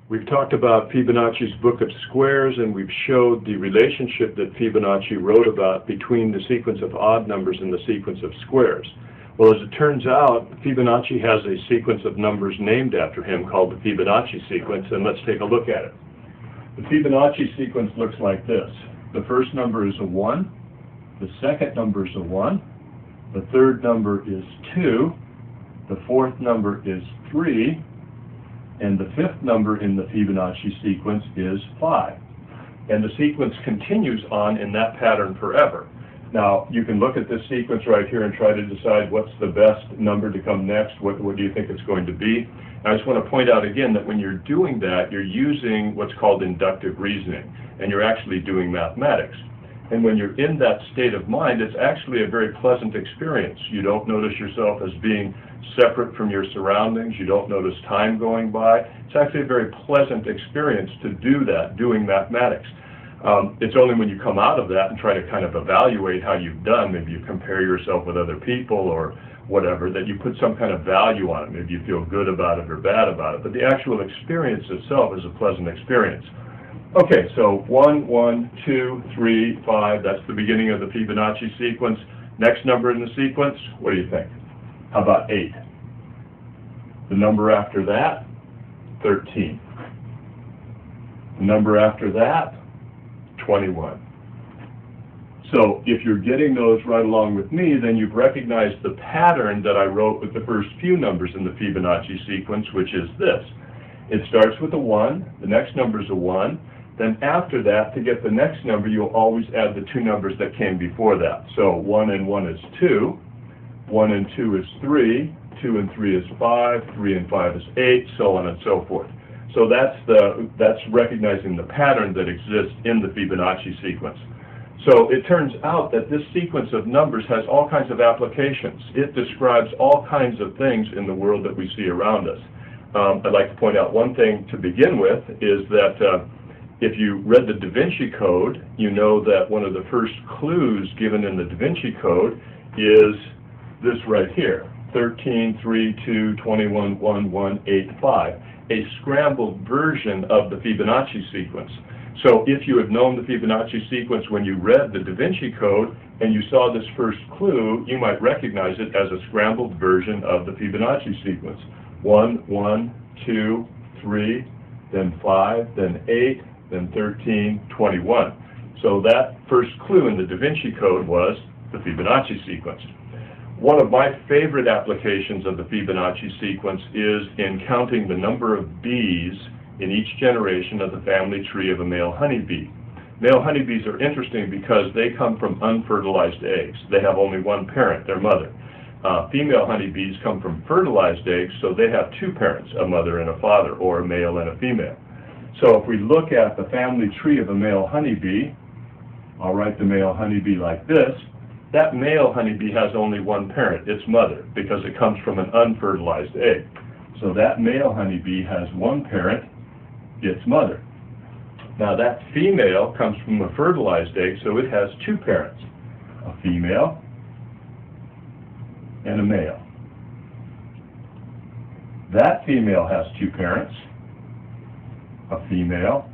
We've talked about Fibonacci's Book of Squares, and we've showed the relationship that Fibonacci wrote about between the sequence of odd numbers and the sequence of squares. Well, as it turns out, Fibonacci has a sequence of numbers named after him called the Fibonacci Sequence, and let's take a look at it. The Fibonacci sequence looks like this. The first number is a 1, the second number is a 1, the third number is 2, the fourth number is 3, and the fifth number in the Fibonacci sequence is 5. And the sequence continues on in that pattern forever. Now, you can look at this sequence right here and try to decide what's the best number to come next, what do you think it's going to be. And I just want to point out again that when you're doing that, you're using what's called inductive reasoning, and you're actually doing mathematics. And when you're in that state of mind, it's actually a very pleasant experience. You don't notice yourself as being separate from your surroundings. You don't notice time going by. It's actually a very pleasant experience to do that, doing mathematics. It's only when you come out of that and try to kind of evaluate how you've done, maybe you compare yourself with other people or whatever, that you put some kind of value on it. Maybe you feel good about it or bad about it. But the actual experience itself is a pleasant experience. Okay, so 1, 1, 2, 3, 5, that's the beginning of the Fibonacci sequence. Next number in the sequence, what do you think? How about 8? The number after that, 13. The number after that, 21. So if you're getting those right along with me, then you've recognized the pattern that I wrote with the first few numbers in the Fibonacci sequence, which is this. It starts with a 1, the next number is a 1, then after that, to get the next number, you'll always add the two numbers that came before that. So 1 and 1 is 2, 1 and 2 is 3, 2 and 3 is 5, 3 and 5 is 8, so on and so forth. So that's recognizing the pattern that exists in the Fibonacci sequence. So it turns out that this sequence of numbers has all kinds of applications. It describes all kinds of things in the world that we see around us. I'd like to point out one thing to begin with is that if you read the Da Vinci Code, you know that one of the first clues given in the Da Vinci Code is this right here, 13, 3, 2, 21, 1, 1, 8, 5, a scrambled version of the Fibonacci sequence. So if you had known the Fibonacci sequence when you read the Da Vinci Code and you saw this first clue, you might recognize it as a scrambled version of the Fibonacci sequence. 1, 1, 2, 3, then 5, then 8, then 13, 21. So that first clue in the Da Vinci Code was the Fibonacci sequence. One of my favorite applications of the Fibonacci sequence is in counting the number of bees in each generation of the family tree of a male honeybee. Male honeybees are interesting because they come from unfertilized eggs. They have only one parent, their mother. Female honeybees come from fertilized eggs, so they have two parents, a mother and a father, or a male and a female. So if we look at the family tree of a male honeybee, I'll write the male honeybee like this. That male honeybee has only one parent, its mother, because it comes from an unfertilized egg. So that male honeybee has one parent, its mother. Now that female comes from a fertilized egg, so it has two parents, a female and a male. That female has two parents, a female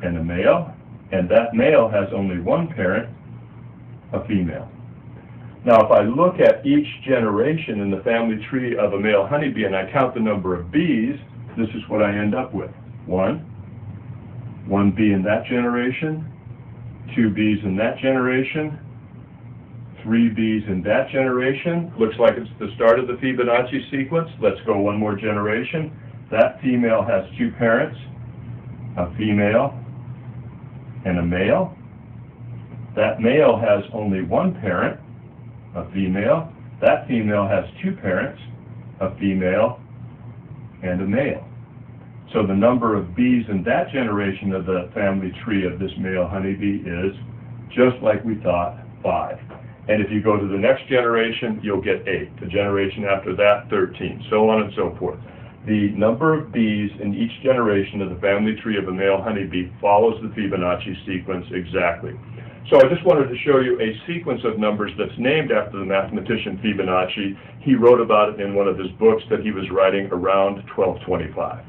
and a male, and that male has only one parent, a female. Now if I look at each generation in the family tree of a male honeybee and I count the number of bees, this is what I end up with. 1 bee in that generation, 2 bees in that generation, 3 bees in that generation. Looks like it's the start of the Fibonacci sequence. Let's go one more generation. That female has two parents, a female and a male. That male has only one parent, a female. That female has two parents, a female and a male. So the number of bees in that generation of the family tree of this male honeybee is, just like we thought, 5. And if you go to the next generation, you'll get 8. The generation after that, 13, so on and so forth. The number of bees in each generation of the family tree of a male honeybee follows the Fibonacci sequence exactly. So I just wanted to show you a sequence of numbers that's named after the mathematician Fibonacci. He wrote about it in one of his books that he was writing around 1225.